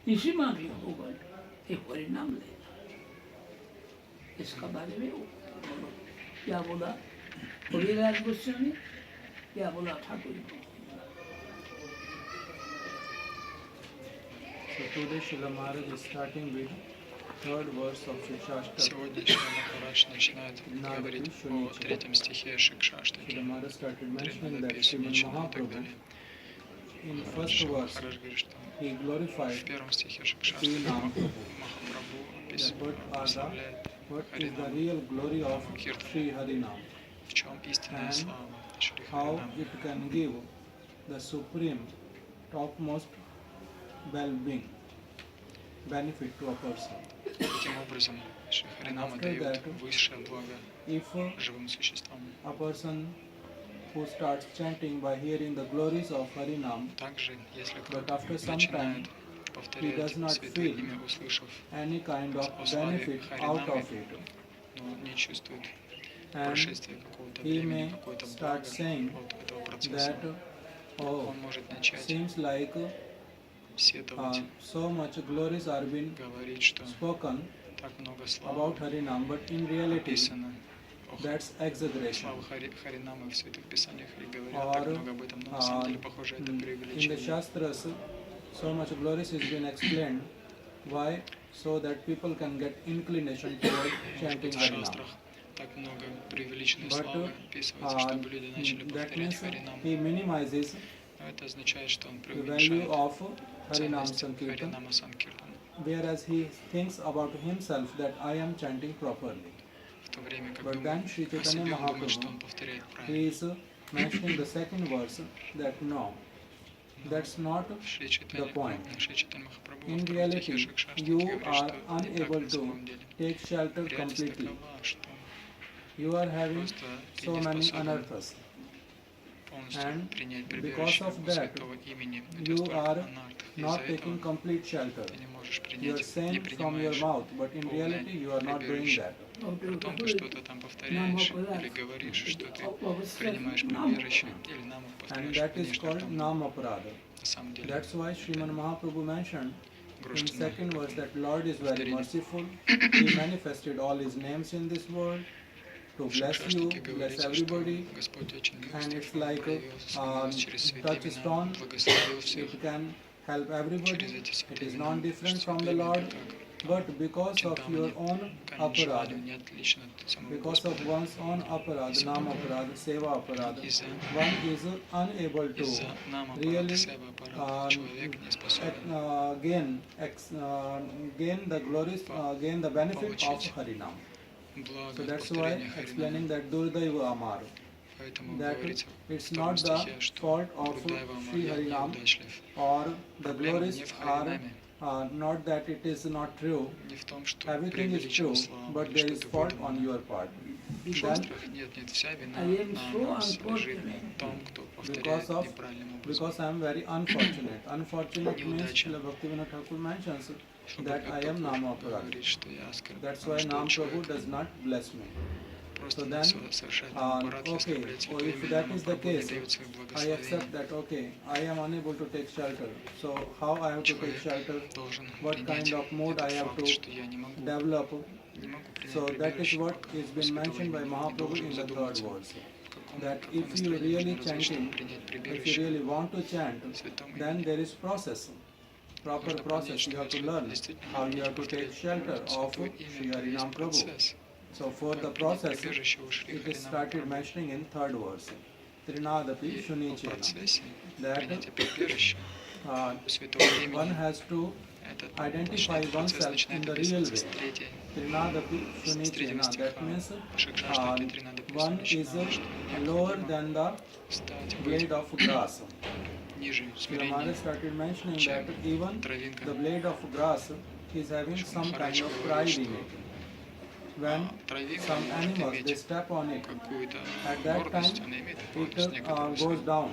इसी में भी होगा, एक परिणाम लेना। इसका बारे में बोलो, क्या बोला कबीरदास गोस्वामी, क्या बोला Thakur ji. So today Srila Maharaj is starting with third verse of Shikshashtaka. Сегодня Шрила Махарадж начинает говорить о третьем стихе Шикшаштаки. Srila Maharaj started mentioning that Тринадапи, Sriman Суничина и так Mahaprabhu далее. in first Шрила verse Махарадж говорит, что he glorified в первом стихе Sri Шикшаштаки Mahaprabhu. Махапрабху прославляет What is the Харинам. real glory of Sri Harinam? В чем истинная And слава Шри how Харинама? it can give the supreme, topmost well-being, benefit to a person. Таким образом, Шри Харинама дает высшее благо If живым существам. a person who starts chanting by hearing the glories of Harinam, Также, если but кто-то after some начинает time повторять does not святое feel имя, услышав, any kind of о славе benefit out Харинамы, of it, но не чувствует and прошествия какого-то he времени, may какое-то start благо saying от этого процесса, that, oh, он может начать seems like сетовать, so much glories are being говорить, что spoken так много славы about Harinam, but in reality написано о that's exaggeration. славе Харинамы в Святых Писаниях и говорят Or так много об этом, но на самом деле, похоже, это in the преувеличение. Shastras, so much glories is being explained. Why? So that people can get inclination toward Может chanting быть, в Harinam. шастрах так много преувеличенной But славы описывается, чтобы люди начали that повторять means Харинам. he minimizes Но это означает, что он the value преуменьшает of Harinam ценность Sankirtan, Харинама Санкиртана. whereas he thinks about himself that I am chanting properly. В то время как But then Sri о Chaitanya себе он думает, что Mahaprabhu, он повторяет he правильно. is mentioning the second verse that no, that's not Шри the point. Чайтанья Махапрабху In во втором reality, стихе Шикшаштаки you говорит, are что не так unable на to самом деле. take shelter Реальность completely. такова, что You are having просто ты so не many способен anarthas. полностью And принять because прибежище of у that, святого имени. У тебя you столько are анарт. Из-за not этого taking complete shelter. ты не можешь You are принять, не saying from your принимаешь mouth, but in reality you are not doing that. при том, ты что-то там повторяешь или говоришь, что ты принимаешь прибежище, или нам их And повторяешь, that is конечно, в called том, Namaparada. на самом деле, That's why Sriman Mahaprabhu mentioned in Груштина, second verse that Lord is very Повторили. merciful. He manifested all His names in this world to в bless you, Шикшаштаке bless говорится, что everybody. Господь очень And милостив, it's Он like проявил свою милость через святые touchstone. имена, благословил всех It can help через everybody. эти It святые is имена, not different что from the святые имена Lord, как but because of your own Канишвали aparada, не отлично от самого because of Господа. one's own aparada, nama aparada, seva aparada, Из-за one is unable to нама really Парадасева аппарата человек не способен gain the glories, gain the benefit of Получить. Harinam. благо So от that's why повторения explaining Харинама. that Durdaiva Amar, Поэтому that говорится в it's втором not the стихе, что fault of Трудайва Sri Амар Harinam неудачлив. or the Проблема glories не в are Харинаме, not that it is not true. не в том, что Everything is true, преувеличена слава but или there is что-то fault on выдумано. your part. В Then, шастрах нет, вся вина I am на so нас лежит unfortunate. в том, кто повторяет of- неправильным образом. because I am very unfortunate. Unfortunate means Неудача. Srila Bhaktivinoda Thakur mentions Чтобы that I am Nama Aparada. говорит, что я оскорб, That's потому why что Nam Prabhu человек does not bless me. просто So then, совершает аппарат и okay, оскорбляет or святое if имя, that Нам is the Прабху не case, дает своих I благословений. accept that, okay, I am unable to take shelter. So how I have to take Человек shelter, должен what принять kind of mood этот I have факт, to что я не могу develop. принять So that is прибежище, what пока is been святого mentioned by имени. Mahaprabhu Должен in the third задуматься, verse. в That каком if you настроении really нужно развить, чтобы chanting, принять if you прибежище really want to chant, святому then имени. there is process. Proper Нужно понять, process. что You have to если learn действительно how you хотите have to take повторять shelter of святое Sri имя, то есть Harinam Prabhu. процесс. So for the Как принять process, прибежище у Шри it is Харинама started Прабху. mentioning in third verse. Trinadapi И в Shunichena. процессе That принятия прибежища у святого one имени has to этот identify процесс oneself in начинает the real описываться с way. третьей Trinadapi с третьего Shunichena. стиха That means Шикшаштаки Тринадапи one is Суничина, что lower необходимо than the стать, быть blade of grass. ниже, Sri Maharaj смирение, started mentioning чем that even травинка. the blade of grass is having Шри some kind Махарадж of говорит, pride что in it. When травинка some может animals they иметь step on it, какую-то at that гордость, time она имеет it гордость некоторую. goes down.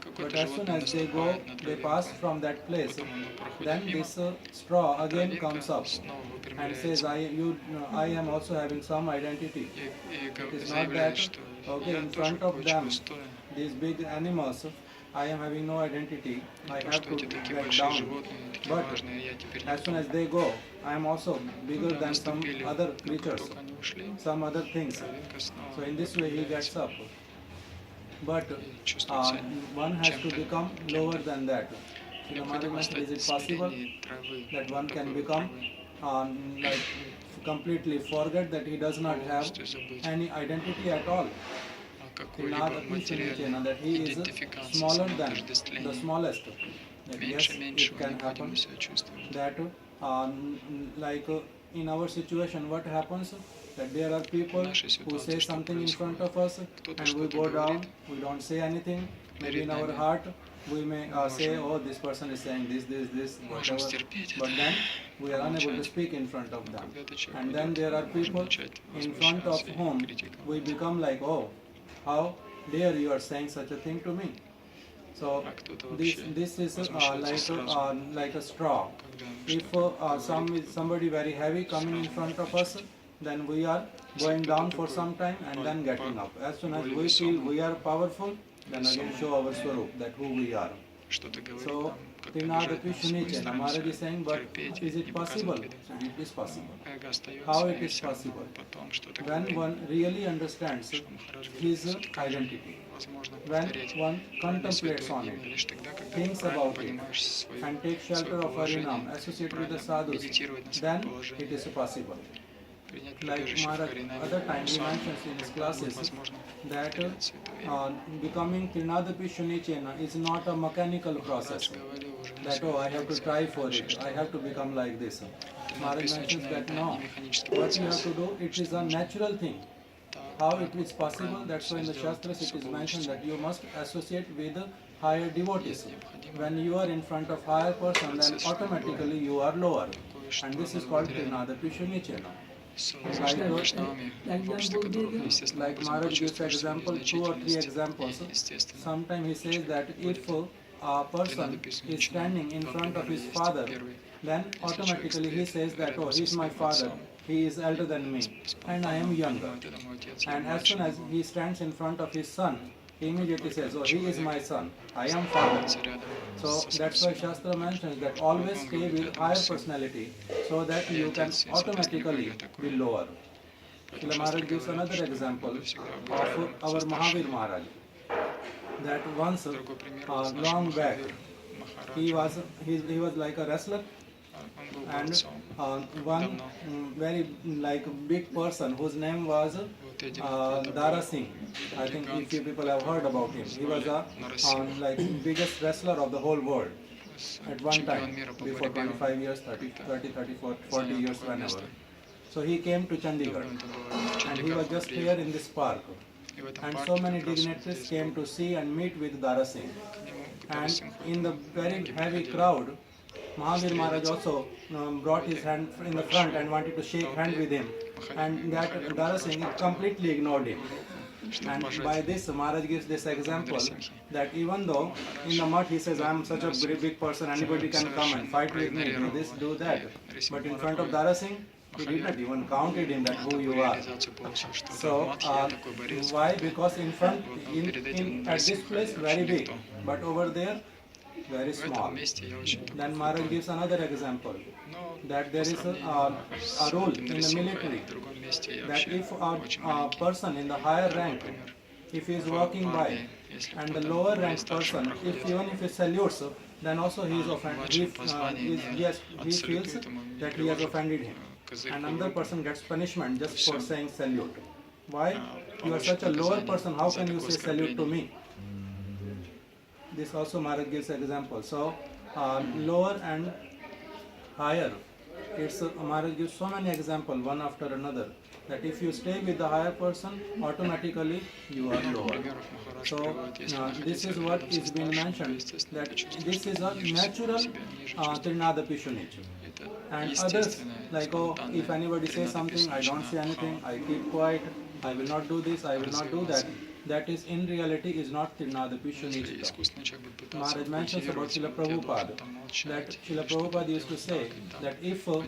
But Какое-то as soon животное as they go, наступает на they pass травинку, from that place, потом оно проходит then мимо, this straw again comes травинка up снова and says, выпрямляется I am also having some identity. и It is not заявляет, that, что okay, я in тоже front of them, кое-чего стою. these big animals, I am having no identity, I То, have что to эти такие get большие down. животные, такие But важные, я теперь as soon никто. as they go, I am also bigger Когда than some наступили, other но как creatures, только они ушли, some other things. половинка снова So in this way he gets появляется up. But и чувствует себя one has to чем-то, become lower кем-то. than that. Srila Maharaj Необходимо mentioned, is it стать possible смиреннее травы, that one can такой become травы, like completely forget that he does not have полностью забыть any identity at all? о какой-либо Trinadapi материальной Shunichena, that he is идентификации, smaller than the самоотождествлении. smallest. That yes, Меньше it меньшего can happen необходимо себя чувствовать. that like in our situation what happens, that there are people who say something in front of us and we go down, we don't say anything. Maybe in our heart we may say, oh, this person is saying this, Можем whatever. стерпеть But это. then we are unable to Молчать. speak in front of them. Когда этот человек And then уйдет, there are можем people начать in front of возмущаться и whom критиковать. we become like, oh, how dare you are saying such a thing to me. So А кто-то this вообще is возмущается сразу. like a straw. Когда If что-то говорит. somebody very heavy coming in front of us, then we are going down for some time and then getting up. As soon as we feel we are powerful, then again show our swarup, that who we are. Что-то говорит So нам, как Trinadapi обижает нас, мы Shunichena, Maharaj is стараемся saying, but терпеть is и it не possible? показывать вида. So it is possible. Эго остается, How it и is все равно possible? потом что-то When говорит. one really understands Что Махарадж говорит, his все-таки identity, возможно when повторять one правильное contemplates святое on имя it, лишь тогда, когда thinks правильно about it, понимаешь свое and takes shelter of положение, Harinam, associate with the правильно sadhus, медитировать на свое then it положение, is possible. принять Like прибежище в Maharaj, Харинаме, other time he сам, mentions in his тогда будет classes возможно that повторять святое имя. becoming Trinadapi Shunichena is not a mechanical process. Махарадж говорил уже не That, oh, I have to раз, try for раньше, it, что I have to become like this. это Maharaj написано, mentions that это no, не механический what you have процесс. to do, it is a natural thing. How it is possible, that's why in the Shastras it is mentioned that you must associate with the higher devotees. When you are in front of higher person, then automatically you are lower. And this is called Trinadapi Shunichena. Вайшнавами в обществе которых, естественно, Like Maharaj gives example, 2 or 3 examples. Sometimes he says that if a person is standing in front of his father, then automatically he says that, oh, he is my father, he is elder than me, and I am younger. And as soon as he stands in front of his son, he immediately says, oh, he is my son, I am father. So that's why Shastra mentions that always stay with higher personality so that you can automatically be lower. Srila Maharaj gives another example of our Mahavir Maharaj. That once, long back, he was like a wrestler, and one very like big person whose name was Dara Singh. I think if you people have heard about him. He was a like biggest wrestler of the whole world at one time, before 25 years, 30, 34, 40 years, whenever. So he came to Chandigarh, and he was just here in this park. And so many dignitaries came to see and meet with Dara Singh. And in the very heavy crowd, Mahavir Maharaj also brought his hand in the front and wanted to shake hand with him. And that Dara Singh completely ignored him. And by this, Maharaj gives this example that even though in the mud he says, I am such a very big person, anybody can come and fight with me, do this, do that. But in front of Dara Singh, he did not even counted him that who you are. So why? Because in front, at this place very big, but over there very small. Then Maharaj gives another example that there is a rule in the military that if a person in the higher rank, if he is walking by, and the lower rank person, even if he salutes, then also he is offended. He feels that he has offended him. And another person gets punishment just for saying salute. Why? You are such a lower person, how can you say salute to me? This also Maharaj gives example. So, lower and higher. Maharaj gives so many examples, one after another, that if you stay with the higher person, automatically you are lower. So, this is what is being mentioned, that this is a natural Trinadapi Shunichena. And others, like, oh, if anybody says something, I don't say anything, I keep quiet, I will not do this, I will not do that. That is, in reality, is not Trinadapi Shunichena. Maharaj mentions about Srila Prabhupada, that Srila Prabhupada used to say that if for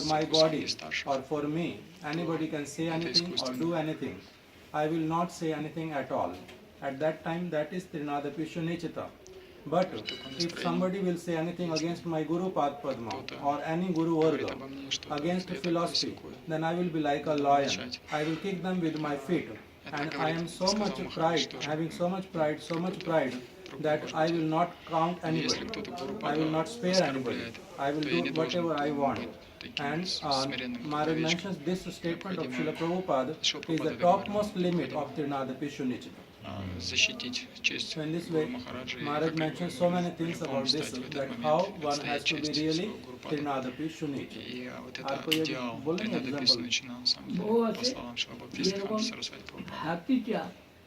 my body or for me, anybody can say anything or do anything, I will not say anything at all. at that time that is Trinadapi Shunichita. But if somebody will say anything against my Guru Pad Padma or any Guru Varga, against philosophy, then I will be like a lion. I will kick them with my feet. And I am so much pride, having so much pride, that I will not count anybody. I will not spare anybody. I will do whatever I want. And Maharaj mentions this statement of Srila Prabhupada is the topmost limit of Trinadapi Shunichita. защитить честь So in this Гуру way, Махараджа и Maharaj как mentions so many things about this, that how one has to be really Trinadapi Shunichita. И вот आपको это ये идеал बोलेंगे Тринадапи example? Суничина на самом деле, बहुत по है словам Шилапрабхупады যেরকম Сарасвати Прабхупады. হাতিটা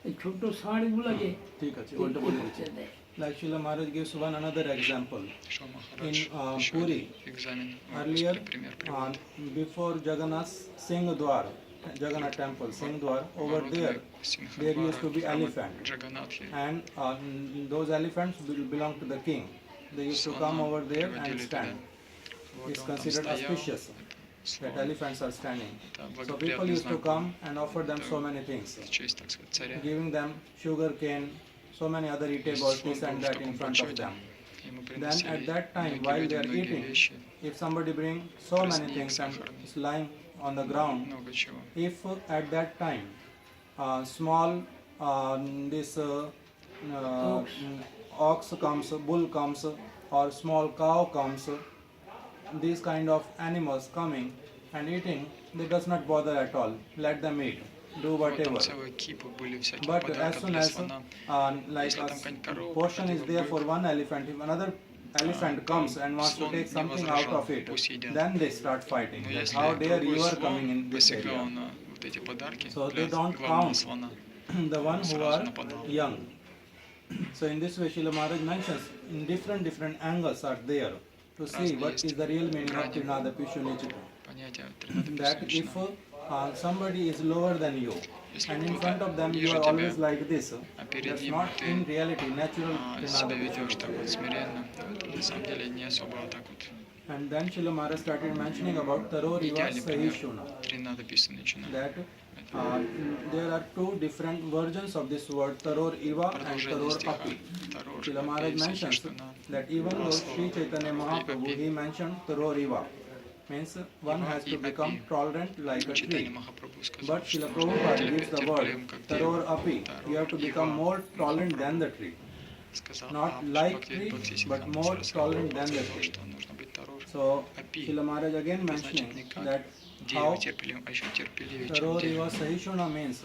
এই ছোট ষাঁড়গুলোকে ठीक है उल्टा बोल করতে দেয় Like Srila Maharaj gives one another example. Шо Махарадж In еще Puri, экзамен, earlier, пример приводит. before Jagannath Singh Dwar, Jagannath temple, Singh Dwar, over there, there used to be elephant. Джаганатхи. And those elephants belong to the king. They used to come over there and stand. It's considered auspicious that elephants are standing. So people used to come and offer them so many things, В честь, так сказать, царя. giving them sugar cane, so many other eatables, this and that in front of them. Ему Then at приносили that time, многие while люди they are многие eating, вещи, if somebody bring so many things and is lying on the ground, много чего. if at that time small this ox comes, bull comes, or small cow comes, these kind of animals coming and eating, they does not bother at all. Let them eat, do Вот там whatever. целые кипы были всяких But as подарков soon для as слона. like Если a там какая-нибудь корова, portion is there бык, for one elephant, if another elephant comes and wants to слон take не something out возражал, of it, пусть едят. then they start fighting. Но That если how dare другой you are coming слон in this посягал area? на вот эти подарки So для they don't главного count слона, the one who сразу are нападал. young. So in this way, Srila Maharaj mentions in different angles are there to see what is the real meaning of Trinadapi Shunichita. Понятие That if Тринадапи somebody is lower than you and in front of them you ниже are тебя, always like this, а перед that's ним not ты in reality natural себя Trinadapi ведешь так Shunichita. вот смиренно, это на самом деле не особо так вот And then Srila Maharaj started mentioning about Taroriva идеальный пример. Sahishuna. Тринадапи начинает. That there are two different versions of this word, Taror Iva and Продолжение Taror стиха. Api. Второй Srila Maharaj mentions that even though Sri Chaitanya Mahaprabhu, he mentioned Taror Iva, means one has to become tolerant like a Читание tree. Махапрабху сказал, But что Srila нужно быть Prabhupada gives the word терпеливым, как Taror дерево. Api. You have to become more tolerant than the tree. Сказал, Not like tree, but more tolerant than the tree. что нужно быть Тарор. So Srila Maharaj again Это значит mentioning не как that дерево how терпеливым, а еще терпеливее, чем Taror дерево. Iva Sahishuna means,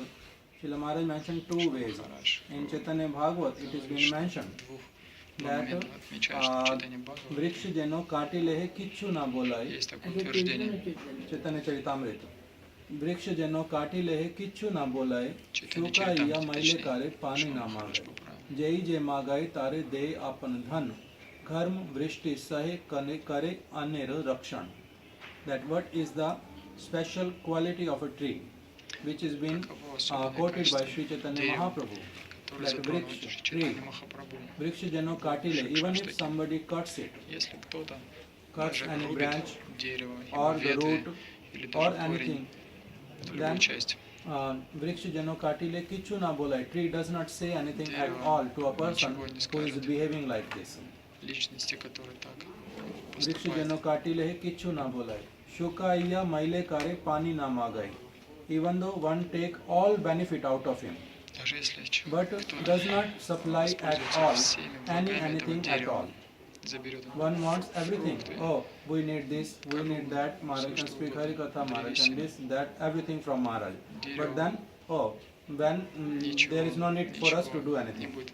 Srila Maharaj mentioned two ways. Махарадж In Chaitanya Bhagavat it is been mentioned в двух that моментах отмечает, что читание Бхагавата वृक्ष जनो काटी लेहे किच्छु ना बोलाई есть такое এটা утверждение. चैतन्य चरितामृत वृक्ष जनो काटी लेहे किच्छु ना बोलाई Читание शोका या Чаритамриты, मैले точнее, कारे पानी что ना Махарадж मांगे поправил. जय जे मागाई तारे दे अपन धन घर्म वृष्टि सहे करे अनेर रक्षण. That what is the special quality of a tree which is been Каково особенное quoted by качество Sri Chaitanya дерева, Mahaprabhu, который that затронул вृक्ष, читание tree, Махапрабху. वृक्ष जनो काटी ले, even if somebody cuts it, Если кто-то cuts даже any рубит branch дерево, or его the ветви, root или or даже корень, anything, любую then часть, वृक्ष जनो काटी ले किच्छु ना बोला. Tree does not say anything at Дерево all to a person ничего не who is скажет. behaving like this. личности, которые так वृक्ष поступают. जनो काटी ले किच्छु ना बोला. शुकाइया मैले कारे पानी ना मागाई. Even though one take all benefit out of him, Даже если человек, but который does not supply at воспользуется all всеми any благами этого anything at дерева, all. заберет его One wants everything. фрукты, Oh, we need this, we need that. Maharaj can speak Harikatha, Maharaj can this, that, everything from Maharaj. But then, oh, when ничего, there is no need for us to do не anything будет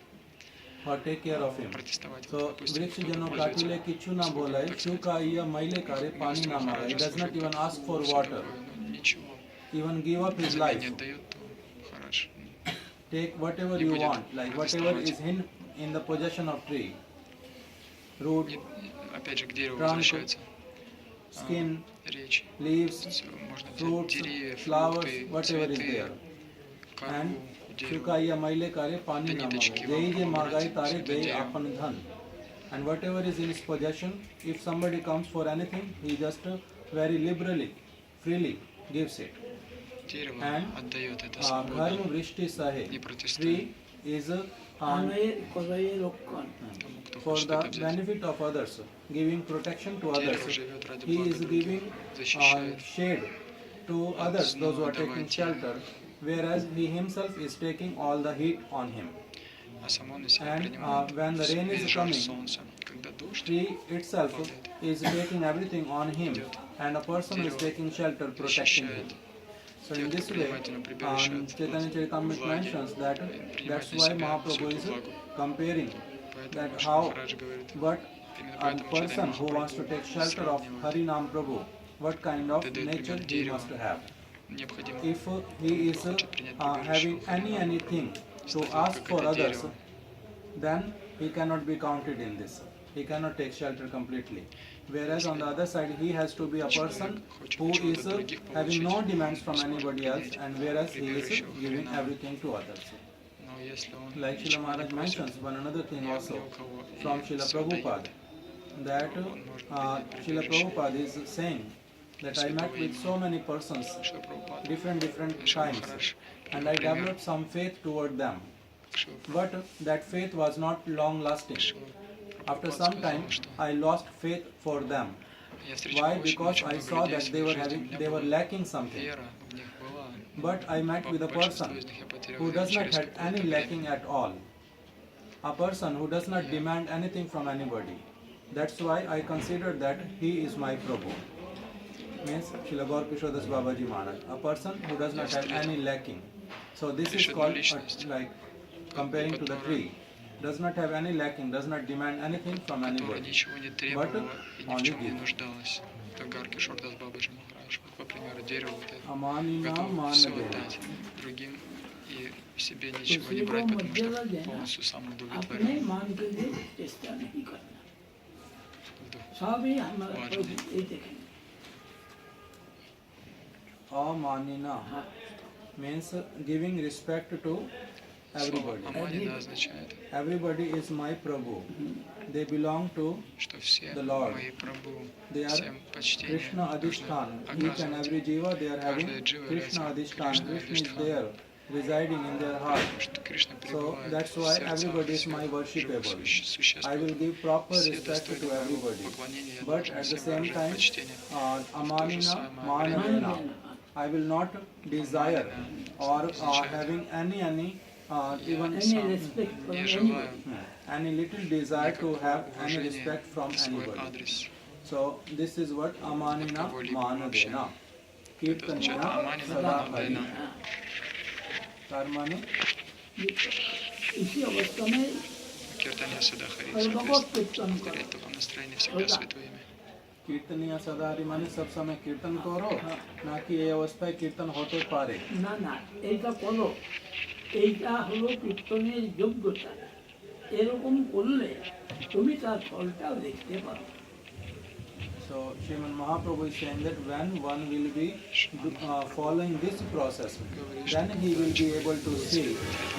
or take care of him. протестовать. So, Допустим, वृक्ष кто-то जनो пользуется काटिले किच्छु ना услугами, बोलाय, так сказать, शुकाइया मैले कारे पानी ना मागाय. He does not even ask for water, Ничего. even give up his Если life. не отдает, то Махарадж Take whatever Не you будет want, like whatever протестовать. is in the possession of tree, root, опять же к дереву Trunk, возвращается. skin, Речь. leaves, Всё, можно взять fruits, деревья, flowers, фрукты, whatever is цветы, there. кору, And дерево. शुकाइया मैले कारे पानी ना नиточки मागाय. जय जे вам मागाय помогать, तारे всё दे это дерево. अपन धन. And whatever is in his possession, if somebody comes for anything, he just very liberally, freely gives it. Дерево And отдает это Dharma свободно, vrishti sahe. не протестует. Tree is আনয়ে করয়ে রক্ষণ Тому, кто for хочет the это взять. benefit of others, giving protection to others. Дерево живет ради He блага is других, giving защищает. shade to А others, those who снова are taking давайте. shelter, whereas he himself is taking all the heat on him. А само на себя And принимает when the rain is весь жар coming, солнца. Когда дождь, tree itself is taking everything on him, and a person is taking shelter, protecting him. So in this way, Chaitanya Charitamrita mentions that that's why Mahaprabhu is comparing поэтому that Кришна how Махарадж говорит, what именно a поэтому person Чайтанья who wants to Махапрабху take shelter of сравнивает. Harinam Prabhu, what kind of Это дает nature пример he дерева. must have. Необходимо, If he is хочет принять having прибежище anything to стать ask как for это others, дерево. then he cannot be counted in this. He cannot take shelter completely. Whereas on the other side, he has to be a person who is having no demands from anybody else, and whereas he is giving everything to others. Но если он Like Srila ничего не Maharaj просит, mentions one another thing ни от also кого, from и Srila всё Prabhupada, дает, that он может принять Srila прибежище. Prabhupada is saying that I met with so many persons, Шрила Прабхупада, different Шрила times, Махарадж, and I пример. developed some faith toward them. Шрила But that faith was not long lasting. After Прабхупада some time, сказал, что I lost faith for them. я встречал Why? очень Because I много saw людей в that they своей were жизни, у having, меня they were была lacking something. вера в них была. But I met with a Большинство person из них я потерял who веру does not через have какое-то any время. lacking at all. A person who does not demand anything from anybody. That's why I consider that he is my Prabhu. Means Srila Gaur Kishore Das Babaji Maharaj. A person who does not have any lacking. So this is called like comparing to the tree. Does not have any lacking, does not demand anything from Которая anybody. ничего не требовала и ни в only чем не give. нуждалась. Как Гарки Шордас Бабаджи Махарадж. Вот, по примеру, дерево вот это. Amanina Готов все manadena. отдать другим и себе ничего не दूसरे брать, को потому मध्य что देना, полностью अपने самоудовлетворен. मान के लिए चेष्टा नहीं करना В सब ही हमारा वाह, प्रभु ये देखेंगे Amanina हाँ means giving respect to Слово everybody. Аманина означает, Everybody is my Prabhu. They belong to что все The Lord. мои Прабху, They are всем почтение Krishna нужно Adhishtan. Each and оказывать. every jiva they are having Каждая джива Krishna является Adhishtan. Krishna Krishna is Adhishtan. there, residing in their heart. Потому что Кришна So пребывает that's в why сердцах everybody is всех my живых worshipable. существ. I will give proper Все respect достойны to моего everybody. поклонения, я But должен at the всем same выражать time, почтение. Amanina मान manadena. देना I will not desire or having any even any respect for Не anybody желаю any little desire to have any уважения respect from в свой anybody. адрес. So this is what Amanina Manadena. Это означает Kirtanina Аманина Sada Манадена. Hari. Karmani इसी अवस्था में Киртания Сада Хари, भगवत соответственно, कीर्तन повторяет в करो таком настроении всегда святое имя. कीर्तनिया सदा हरि माने सब समय कीर्तन करो ना कि ये अवस्थाয় कीर्तन होते पारे না না এইটা করো এইটা হলো কীর্তনের যোগ্যতা এরকম করলে তুমি তার ফলটাও দেখতে পারো So Sriman Mahaprabhu is saying that when one will be following this process, then he will be able to see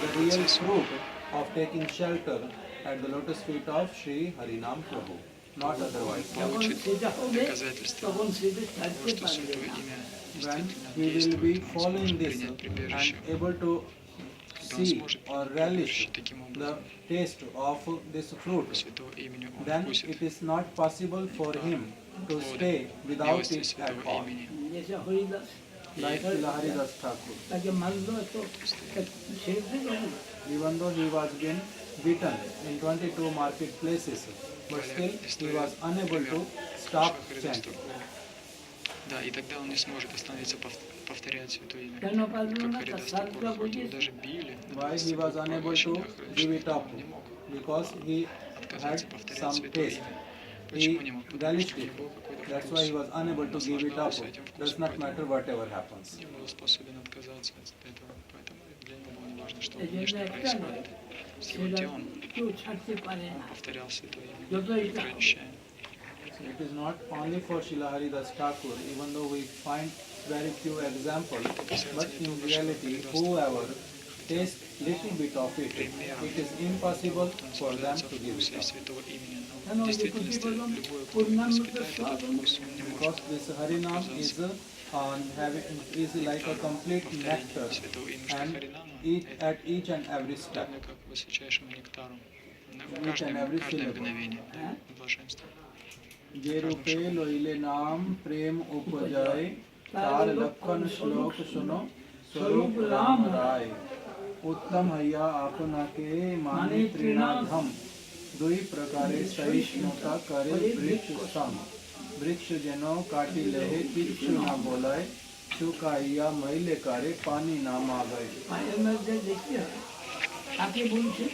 the real fruit of taking shelter at the lotus feet of Sri Harinam Prabhu, not otherwise. যখন সেটা হবে Доказательство তখন সেটা того, ছাড়তে что পারবে святое না имя When действительно he will be действует, он following сможет this принять and прибежище. able to Когда он see сможет or принять relish прибежище таким the образом, taste of this fruit, святого имени он then вкусит it is not possible for him to stay without милости it at святого all. имени. যেসব Haridas Like Srila Haridas Thakur. তাকে মারলো তো ছেড়ে দিল না Even though he was being beaten in 22 marketplaces, but still he was unable to stop chanting. Да, и тогда он не сможет остановиться повторять святое имя. কেন পারলো Как না তার Харидас সাধনা Такур, хоть его বুঝেছে даже били, Why he was unable to give it up? он не мог Because he had отказаться повторять some святое taste. имя. He Почему не мог? Потому relished что у it. него был какой-то That's вкус. why he was unable to give it up. Наслаждался этим Does вкусом, not поэтому matter whatever happens. не был способен отказаться от этого. Поэтому для него было важно, что এই জন্য внешне একটা происходит. С его সেটা телом কেউ ছাড়তে পারে он না повторял святое имя, যত এটা ограничая. So it is not only for Srila Haridas Thakur, even though we find very few examples, but in reality, whoever tastes little bit of it, it is impossible for them Наслаждаться to give вкусом it up. святого имени. কেন Но в ওই যে действительности প্রতিফলন любой, кто পূর্ণাঙ্গ испытает этот স্বাদন вкус, он не Because может this Harinam is is like a complete nectar, повторение святого имени, что and Харинама at each and every step. подобно как высочайшему нектару. В Each and every каждое syllable. мгновение, да, блаженство. जे रूपे लोइले नाम प्रेम उपजाए तार लखन श्लोक सुनो स्वरूप राम राय उत्तम हैया आपना के माने त्रिनाधम दुई प्रकारे सहिष्णुता करे वृक्ष सम वृक्ष जनो काटी लेहे किच्छु ना बोलाए सुकाइया मैले करे पानी ना मागाए মায়ের মধ্যে দেখতে হবে কাকে বলছে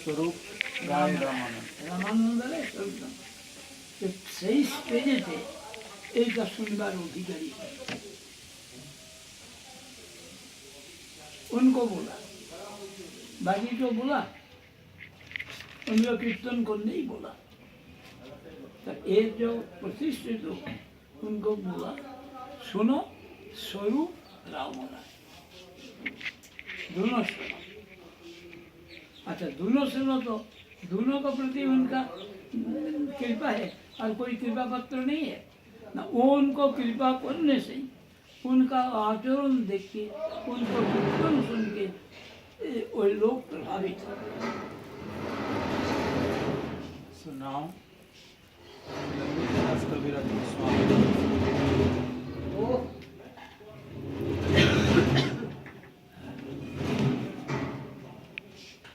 स्वरूप राय रामानंद রামানন্দ রায় স্বরূপ সেই স্টেজেতে এইটা শুনবার অধিকারী হয়। उनको बोला बाकी तो बोला उनको कीर्तन को नहीं बोला तो एक जो प्रतिष्ठित हो उनको बोला सुनो स्वरूप राम राय दोनों सुनो। अच्छा दोनों सुनो तो दोनों के प्रति उनका कृपा है और कोई कृपा पत्र नहीं है ना वो उनको कृपा करने से उनका आचरण देख के उनको कीर्तन सुन के वो लोग प्रभावित हो। So now, As Kaviraj Goswami.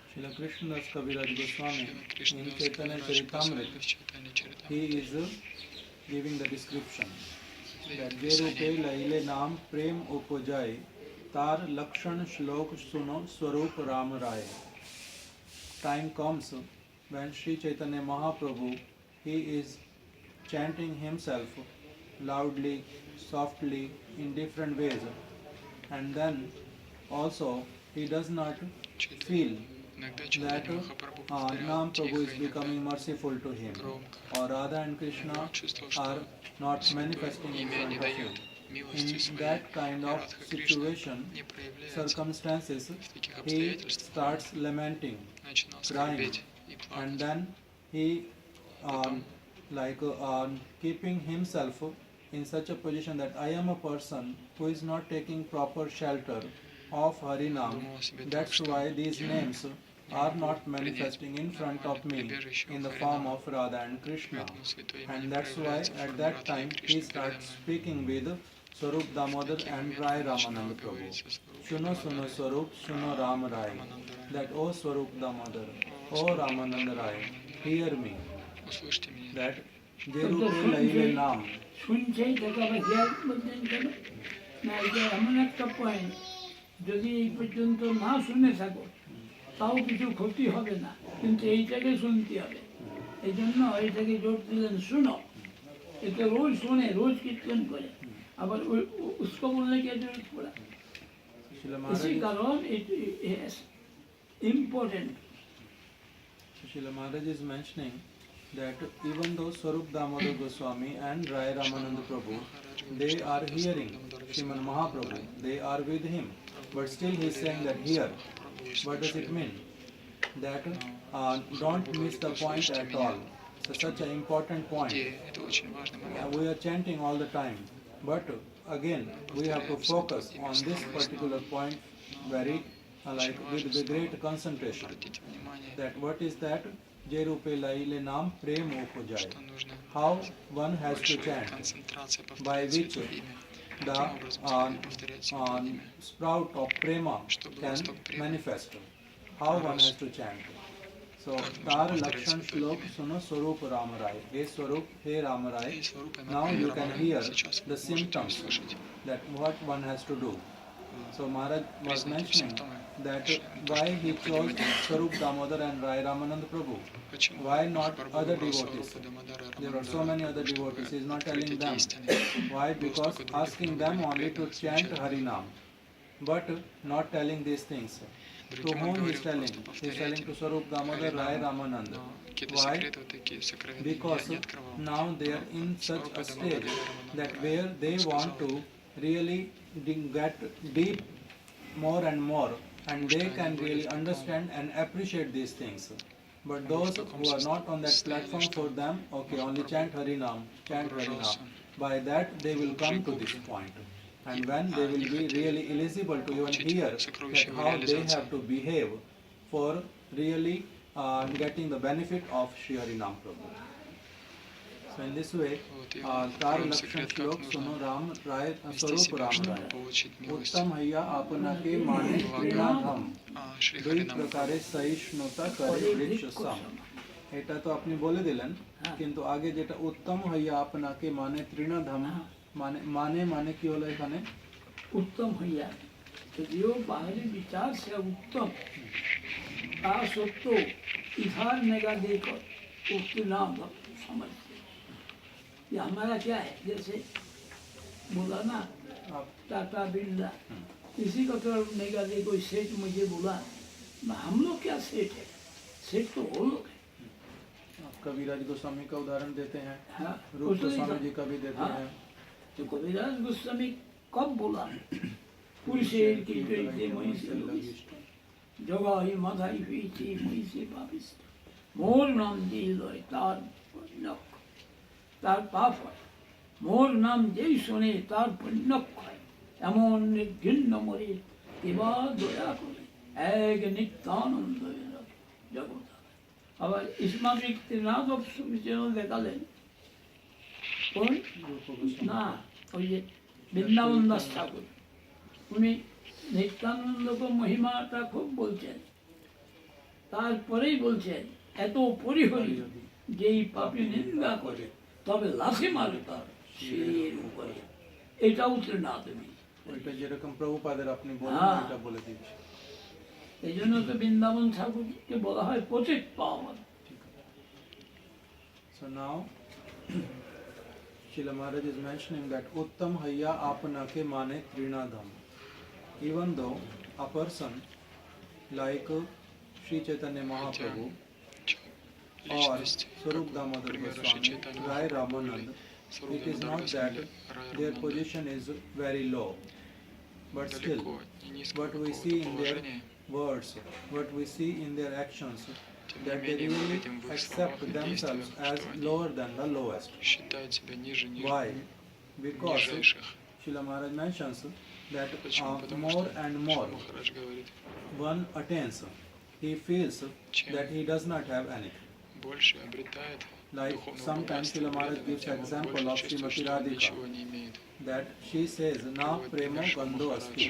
Srila Krishnadas Kaviraj Goswami in Chaitanya Charitamrita, he is giving the description that जे रूपे लैले नाम प्रेम उपजाए तार लक्षण श्लोक सुनो स्वरूप राम राय. Time comes when Sri Chaitanya Mahaprabhu, he is chanting himself loudly, softly, in different ways, and then also he does not feel that Nam Prabhu is becoming merciful to him, or Radha and Krishna are not manifesting in front of him. In that kind of situation, circumstances, he starts lamenting, crying, and then he keeping himself in such a position that I am a person who is not taking proper shelter of Harinam. That's why these names are not manifesting in front of me in the form of Radha and Krishna. And that's why at that time he starts speaking with Swarup Damodar and Rai Ramanand Prabhu. Shuno Suno Swarup, Shuno Ram Rai. That O Swarup Damodar, O Ramanand Rai, hear me. That Jerupe Laile Nam. শুনছেই তাকে আবার here বলছেন কেন না এটা এমন একটা point যদি এই পর্যন্ত না শুনে থাকো তাও কিছু ক্ষতি হবে না কিন্তু এইটাকে শুনতে হবে এই জন্য এইটাকে জোর দিলেন শুনো এটা রোজ শোনে রোজ কীর্তন করে আবার उसको बोलने की जरूरत पड़ा इसी कारण it is important. Srila Maharaj is mentioning that even though Swarup Damodar Goswami and Rai Ramanand Prabhu, they are hearing Sriman Mahaprabhu, they are with him, but still he is saying that here. What does it mean? That don't miss the point at all. So such an important point. We are chanting all the time, but again we have to focus on this particular point very with great concentration. That what is that? Je rupe laile naam prem upajai. How one has to chant, by which the sprout of prema can manifest. How one has to chant. So, Tar Lakshan Shlok Suno Swarup Ram Rai. Hey Swarup, hey Ram Rai. Now you can hear the symptoms that what one has to do. So Maharaj was mentioning that why he chose Swarup Damodar and Rai Ramanand Prabhu. Why not other devotees? There are so many other devotees. He is not telling them. Why? Because asking them only to chant Harinam, but not telling these things. To whom he is telling? He is telling to Swarup Damodar, Rai Ramanand. Why? Because now they are in such a stage that where they want to really get deep more and more, and they can really understand and appreciate these things. But those who are not on that platform, for them, okay, only chant Harinam, chant Harinam. By that they will come to this point. and when they will be really eligible to even hear that how they have to behave for really getting the benefit of Sri Harinam Prabhu. So in this way, चार लक्षण श्लोक सुनो राम राय स्वरूप राम राय उत्तम हैया आपना के माने त्रिनाधम দুই প্রকারে সহিষ্ণুতা করে বৃক্ষ সম। এটা তো আপনি বলে দিলেন, কিন্তু আগে যেটা উত্তম হইয়া আপনাকে মানে তৃণধাম মানে মানে মানে কি হলো এখানে? उत्तम हैया यदियो बाहरी विचार से उत्तम का सत्तो इधर निगाह देकर उसके नाम समझते। ये हमारा क्या है, जैसे बोला ना आप टाटा बिरला, इसी का तरफ निगाह दे कोई सेठ मुझे बोला ना, हम लोग क्या सेठ है, सेठ तो वो लोग है। आप कबीराज गोस्वामी का उदाहरण देते हैं, हाँ, रूप उसको ही गोस्वामी तो- जी का भी देते हाँ, हैं। तो कबीराज गोस्वामी कब बोला, पूरी शहर की जोईते वहीं से जगाई माधाई हुई थी वहीं से वापिस मोर नाम दिल और तार नक तार पाप है, मोर नाम যেই শুনে তার পুণ্য হয়, এমন নির্ঘৃণ্য মরে এবার দয়া করে এক নিত্যানন্দ জগৎ। আবার ইসমামিক ত্রিনাথ যেন দেখালেন কোন না, ওই যে বৃন্দাবন দাস ঠাকুর, উনি নিত্যানন্দকে মহিমাটা খুব বলছেন, তারপরেই বলছেন এত পরিহরি যেই পাপী নিন্দা করে তবে লাথি মারে তার শিরের উপরে, এটাও ত্রিনাথ বীজ। ওইটা যেরকম প্রভুপাদের আপনি বলেন হ্যাঁ। এটা বলে দিচ্ছি। এই জন্য তো বৃন্দাবন ঠাকুরকে বলা হয় পতিত পাবন। So now Srila Maharaj is mentioning that Uttam Hayya Apanake Mane Trinadham. Even though a person like Sri Chaitanya Mahaprabhu or Swarup Damodar Goswami, Rai Ramanand, it is not that their position is very low, but still, what we see in their words, what we see in their actions, that they really accept themselves as lower than the lowest. считают себя ниже Why? Because нижайших. Srila Maharaj mentions that Почему? Потому more что, and что more Махарадж говорит, one attains, he feels that he does not have anything. больше обретает Like духовного sometimes богатства, Srila при Maharaj этом gives тем example больше of чувствует, Srimati что он Radhika, ничего не имеет. that she says, Na Приводит premo пример Шри gandho Махарадж, asti,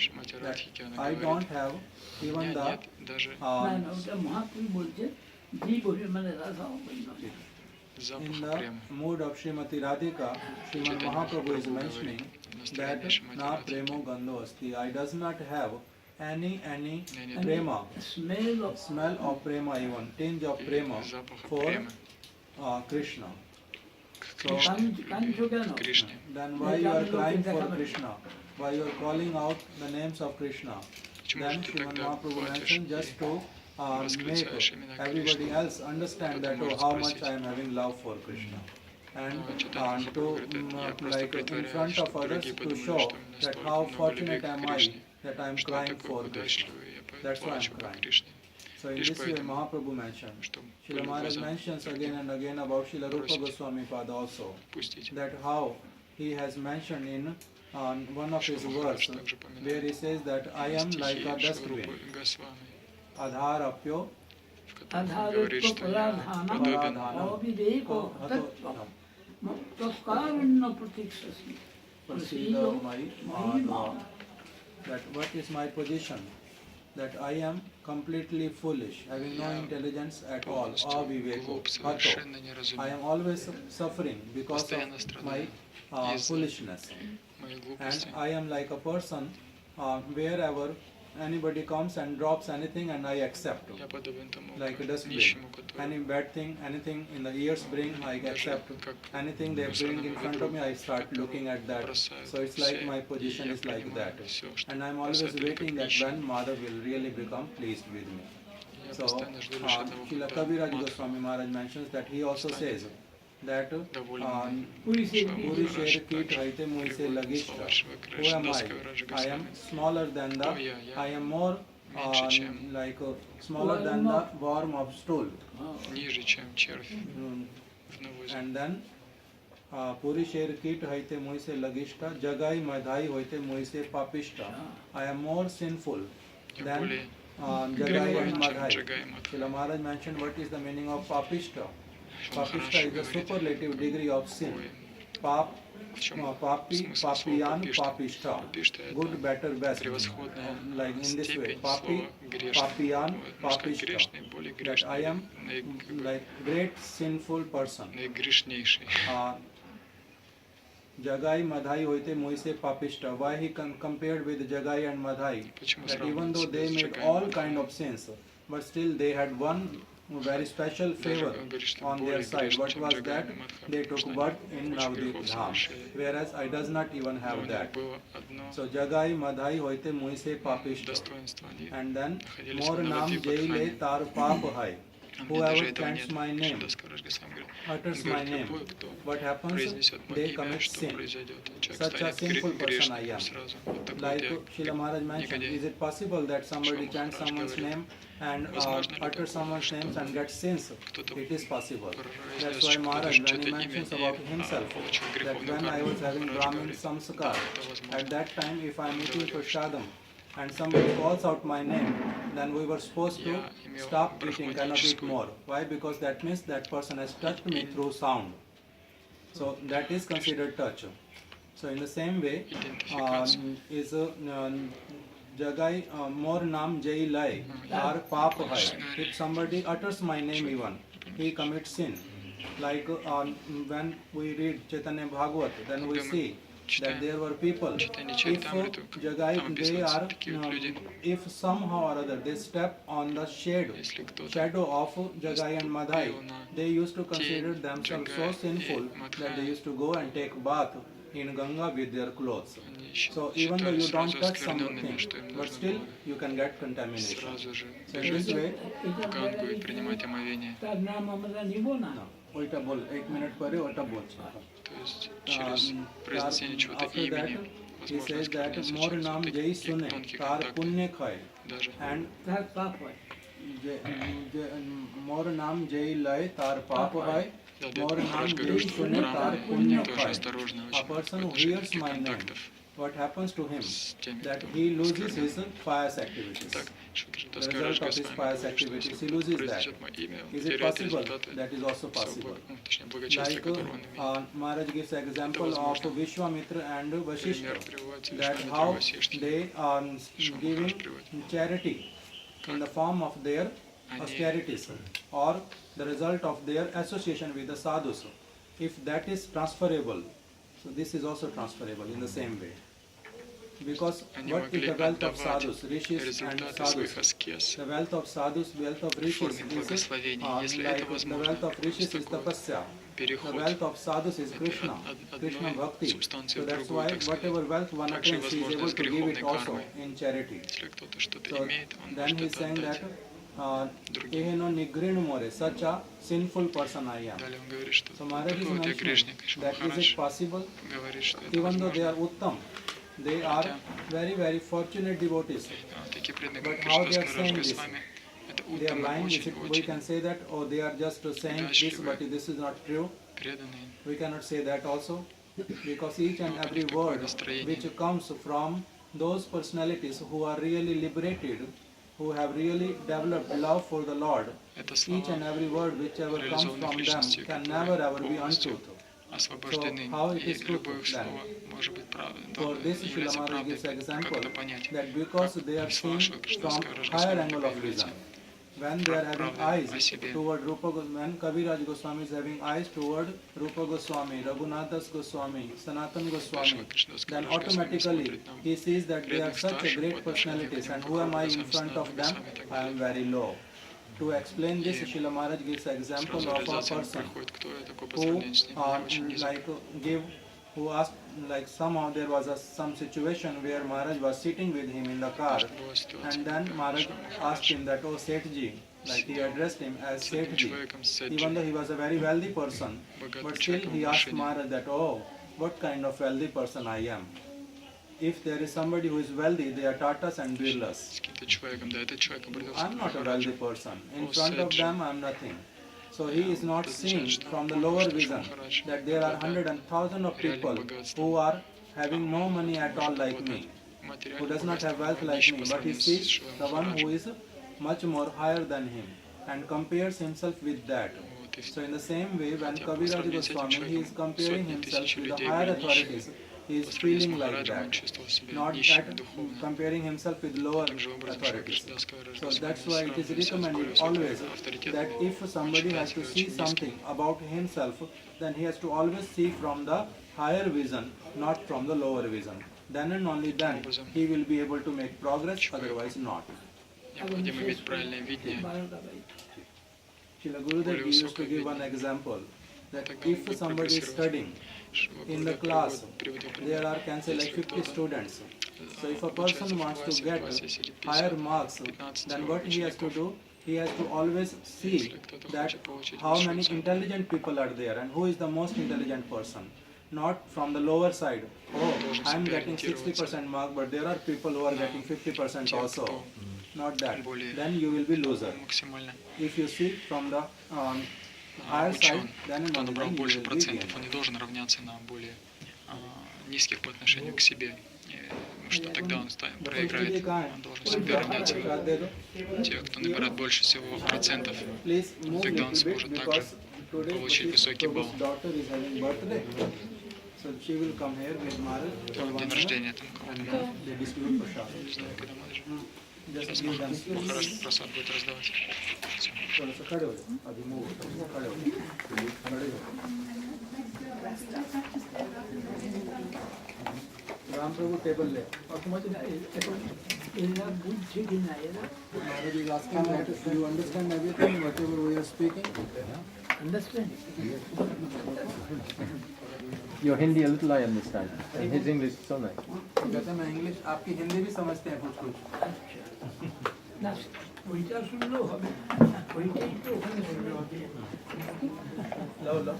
Шримати that Радхики, она I говорит, don't have у even меня the нет даже না না, ওটা মহাপ্রভু বলছে জীব অভিমানে রাধা অভিমান। in запаха the према. mood of Srimati Radhika, Sriman Mahaprabhu is mentioning that Na premo gandho asti, I does not have any prema, smell of smell of prema even, tinge of prema Запаха for премы Krishna. к So কাঞ্চো কেন? Кришне. then why you are crying for Krishna? Why you are calling out the names of Krishna? Почему Then же ты Sriman тогда Mahaprabhu платишь mentioned just и to make восклицаешь именно everybody Кришну? else understand that Кто-то oh, может how much спросить. I am having love for Krishna. And Читатель Махапрабху to говорит, я просто like in притворяюсь, front of чтобы others другие to подумали, show что у меня that столько how много любви fortunate к am I Кришне, that I am что я crying такой for Krishna. удачливый, я That's why плачу I'm по crying. Кришне. So in Лишь this way поэтому, Mahaprabhu mentioned. чтобы Srila были Maharaj глаза mentions другим. again and again about Srila Rupa Просите. Goswami Pada also, Пустите. that how he has mentioned in one of his Шри verse Махарадж также where he поминает says that I am like a стихи dustbin, Шварупы Госвами, Adhar apyo в которых он আধারিত говорит, что я প্রধান подобен অবিবেক তত্ত্ব তৎকারণ্য প্রতীক্ষাসি প্রসীদ মহিমা। that what is my position, that I am completely foolish, having no Я intelligence at all, полностью aviveko, глуп, hato. совершенно не I am разумен. always suffering because Постоянно of my страдаю из-за foolishness. Моей And глупости. I am like a person wherever anybody comes and drops anything and I accept. Я подобен тому Like a dustbin. нищему, который Any bad thing, anything in the ears bring, I accept. Anything they bring in front of me, I start looking at that. So it's like my position is like that. And I'm always waiting that when Madhav will really become pleased with me. Я So, постоянно жду лишь одного, Srila когда Kaviraj Мадхав Goswami Maharaj mentions that he also says that доволен мной. Puri say Puri sher kit haite muise lagishta. Who am I am smaller than the, I am more like smaller than the worm of stool. Ниже, чем червь в навозе. And then पूरी शेर कीट होते मुझ से लगिष्ठा, जगाई मधाई होते मुझ से पापिष्ठा. I am more sinful Я than более Jagai and греховен, чем Madhai. Джагай и Мадхай. Srila Maharaj mentioned what is the meaning of papishta. Махарадж Papishta is the говорит, superlative degree of sin. ой, Pap, в чем papi, смысл слова papiyan, папишта? papishta. Папишта это Good, better, best. превосходная Like in this way. степень Papi, слова грешный. papiyan, Вот, можно сказать, papishta. грешный, более That грешный, I am like great sinful person. наигрешнейший. Jagai Madhai hoite moise papishta. Why he compared with Jagai and Madhai? Почему That even сравнивать though себя they с made Джагаем и all Мадхаем? kind of sins, but still they had one very special Даже favor он говорит, что on более their side. грешный, What чем was Джагаем that? и Мадхаем, They потому took что birth они in очень Navadvip грехов Dham, совершили. whereas I does not even Но have у них that. было одно So Jagai Madhai hoite moise papishta. достоинство. Они And then находились more в naam jaile Навадвипадхане. tar pap hai. А мне даже Whoever этого chants нет. my name, Шидас Караш Госвами говорит, utters он my говорит, name. любой, кто What happens? произнесет мое They имя, commit что sin. произойдет? Человек Such a станет sinful person I грешником am. сразу. Вот такой Like вот я Srila Maharaj mentioned, негодяй. is it possible that somebody chants Maharaj someone's говорит, name and возможно ли utters такое, someone's что name and gets sins? кто-то It is possible. That's произнес why кто-то Maharaj, when чьё-то he имя mentions и about himself, получил that греховную when I карму, was having Maharaj Brahmin говорит, samskar, это возможно. at that time if I am eating prashadam and somebody calls out my name, then we were supposed to Я имел stop eating, cannot eat брахманическую. more. Why? Because that means that person has touched me through sound. So that is considered touch. So in the same way, Identification. is Jagai more naam jai lai or pap hai. If somebody utters my name even, he commits sin. Like when we read Chaitanya Bhagavat, then we see that there were people. Читание If Чайтамриту, Jagai, там they описываются are, такие вот люди. if somehow or other they step on the shadow, Если кто-то shadow of Jagai and Madhai, наступил на they used to consider тень themselves so Джагая и sinful that they Мадхая, used to go and take bath in Ganga with their clothes. они So even though you считались don't сразу touch оскверненными, something, что им but нужно still было you can get contamination. сразу же So in this бежать way, в Гангу и принимать омовение. তার নাম আমরা নিব না no, ওইটা বল 1 minute পরে ওটা বলছি То есть через произнесение чего-то after that имени he возможно says that оскверниться more через naam вот jai такие sune тонкие tar контакты. punya khai Даже and তার পাপ হয় more naam jai lai tar pap hai. да, я More Махарадж naam говорил, jai что sune tar Брахма punya тоже khai. осторожно A очень в person who отношении hears таких my name, контактов what happens to him? с теми, That кто he loses осквернен. his pious activities. Так, Шудра The Скарадж result of his Госвами pious говорит, что activities, если he loses that. произнесет мое имя, он Is it теряет possible? результаты That is also своего possible. точнее, благочестия, Like которое он имеет. Maharaj gives example of возможно. Vishwamitra and Пример Vashishta. приводится That Вишвамитра how Васишти. they are Что giving Махарадж приводит. charity in the form of their Они austerities or the result of their association with the sadhus. If that is transferable, so this is also transferable in the same way. Because они what is могли the wealth of отдавать sadhus, rishis and результаты sadhus? своих аскез The wealth of sadhus, wealth of в rishis форме is благословения. Если like это the возможно, wealth of то rishis есть is такой tapasya. The переход wealth of sadhus is Krishna, Krishna одной bhakti. субстанции So в that's другую, why так сказать. whatever wealth one Также attains, he is возможно able с to give греховной it also кармой. in charity. Если кто-то что-то So имеет, он then может he is это saying отдать. that eheno nigrin more, such a sinful person I am. Далее он говорит, что So Maharaj is такой вот я mentioning грешник. Еще that is Махарадж it possible, говорит, что это even though they are возможно. uttam, they are very, very fortunate devotees. Такие преданные, But как how they Кришна are Скарадж saying this? Госвами, это They are уттамы, lying. We очень can say that, oh, they are just saying this, but this is not true. преданные. We cannot say that also, because each and Вот у every них такое word настроение. which comes from those personalities who are really liberated, who have really developed love for the Lord, Это each and слова every word whichever comes реализованных from them личностей, can которые never ever be полностью untruth. освобождены. So, how it И is любое truthful слово then? может быть правдой, For this, Srila является Maharaj правдой. gives Как example это понять? that because Как they are слова seen Шри Кришны from Скарадж higher Госвами angle of является vision, when they are having правдой eyes о себе. toward Rupa, when Kaviraj Goswami is having eyes toward Rupa Goswami, Raghunathas Goswami, Sanatan Goswami, then automatically he sees that they are such a great personalities, and who am I in front of them? I am very low. To explain this, Srila Maharaj gives example Сразу of a реализация person приходит, кто я такой по who сравнению с ним, я очень низок. like who asked, like somehow there was some situation where Maharaj was sitting with him in the car, Была ситуация, and then когда Maharaj Махарадж asked him that, oh Sethji, like he addressed him as с одним Sethji, человеком even though Седжи, he was a very wealthy person, богатым but still человеком he в asked машине. Maharaj that, oh, what kind of wealthy person I am. If there is somebody who is wealthy, they are Tatas and Birlas. С каким-то человеком, да, этот человек обратился I'm к not a Махараджу. wealthy person. In Oh, front of Sethji. them, I'm nothing. So he is not seeing from the lower vision that there are hundred and thousand of people who are having no money at all like me, who does not have wealth like me, but he sees the one who is much more higher than him and compares himself with that. So in the same way, when Kaviraj Goswami, he is comparing himself with the higher authorities, he is feeling like that, not that comparing himself with lower authorities. So that's why it is recommended always that if somebody has to see something about himself, then he has to always see from the higher vision, not from the lower vision. Then and only then he will be able to make progress, otherwise not. Необходимо иметь правильное видение. Srila Gurudev used to give one example that if somebody is studying in the class, there are, can say, like 50 students. So if a person wants to get higher marks, then what he has to do? He has to always see that how many intelligent people are there and who is the most intelligent person. Not from the lower side. Oh, I am getting 60% mark, but there are people who are getting 50% also. Not that. Then you will be loser. If you see from the higher side, then Кто набрал you больше will be процентов, gained. он не должен равняться на более низких по отношению к себе, потому что тогда он проиграет. Он должен себе равняться на тех, кто набирает больше всего процентов. Please move Тогда он little bit сможет также because today получить высокий балл. Prabhu's daughter is having birthday. So she will come here with Maharaj. for День 1 рождения minute там and кого-то. they distribute prasad. Не знаю, когда мы Just сейчас give them. Махарадж просад будет раздавать. Всё. थोड़ा सा खड़े हो जाओ अभी move खड़े हो खड़े हो राम प्रभु टेबल ले एला बुद्धि की ना एला Maharaj is asking that you understand everything whatever we are speaking. Understand Your Hindi a little I understand, and his English is so nice. कहते हैं मैं इंग्लिश आपकी हिंदी भी समझते हैं कुछ कुछ না ওইটা শুনলেও হবে ওইটাই তো ওখানে শুনলে হবে लो लो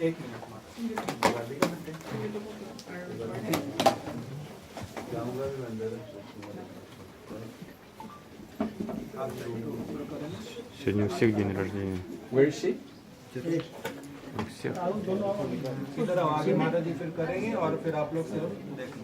एक मिनट Сегодня у всех день рождения. Where is she? У всех. इधर आओ आगे माता जी फिर करेंगे और फिर आप लोग सिर्फ देख लो